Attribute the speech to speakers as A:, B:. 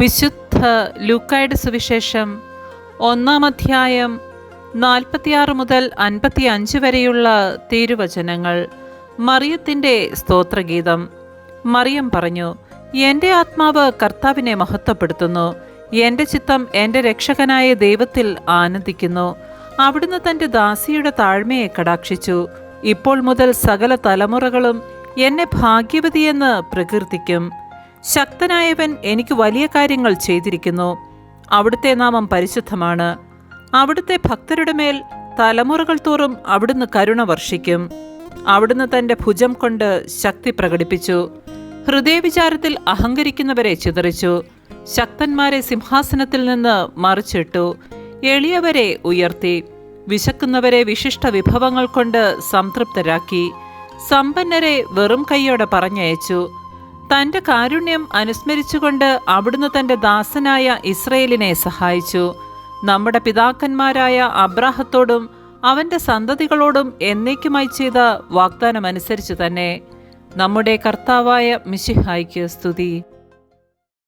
A: വിശുദ്ധ ലൂക്കായുടെ സുവിശേഷം 1-ാം അധ്യായം 46 മുതൽ 55 വരെയുള്ള തിരുവചനങ്ങൾ. മറിയത്തിൻ്റെ സ്തോത്രഗീതം. മറിയം പറഞ്ഞു: എൻ്റെ ആത്മാവ് കർത്താവിനെ മഹത്വപ്പെടുത്തുന്നു. എൻ്റെ ചിത്തം എൻ്റെ രക്ഷകനായ ദൈവത്തിൽ ആനന്ദിക്കുന്നു. അവിടുന്ന് തൻ്റെ ദാസിയുടെ താഴ്മയെ കടാക്ഷിച്ചു. ഇപ്പോൾ മുതൽ സകല തലമുറകളും എന്നെ ഭാഗ്യവതിയെന്ന് പ്രകീർത്തിക്കും. ശക്തനായവൻ എനിക്ക് വലിയ കാര്യങ്ങൾ ചെയ്തിരിക്കുന്നു. അവിടുത്തെ നാമം പരിശുദ്ധമാണ്. അവിടുത്തെ ഭക്തരുടെ മേൽ തലമുറകൾ തോറും അവിടുന്ന് കരുണ വർഷിക്കും. അവിടുന്ന് തൻ്റെ ഭുജം കൊണ്ട് ശക്തി പ്രകടിപ്പിച്ചു. ഹൃദയവിചാരത്തിൽ അഹങ്കരിക്കുന്നവരെ ചിതറിച്ചു. ശക്തന്മാരെ സിംഹാസനത്തിൽ നിന്ന് മറിച്ചിട്ടു. എളിയവരെ ഉയർത്തി. വിശക്കുന്നവരെ വിശിഷ്ട വിഭവങ്ങൾ കൊണ്ട് സംതൃപ്തരാക്കി. സമ്പന്നരെ വെറും കൈയോടെ പറഞ്ഞയച്ചു. തൻ്റെ കാരുണ്യം അനുസ്മരിച്ചുകൊണ്ട് അവിടുന്ന് തൻ്റെ ദാസനായ ഇസ്രയേലിനെ സഹായിച്ചു. നമ്മുടെ പിതാക്കന്മാരായ അബ്രാഹത്തോടും അവൻ്റെ സന്തതികളോടും എന്നേക്കുമായി ചെയ്ത വാഗ്ദാനം അനുസരിച്ച് തന്നെ. നമ്മുടെ കർത്താവായ മിശിഹായ്ക്ക് സ്തുതി.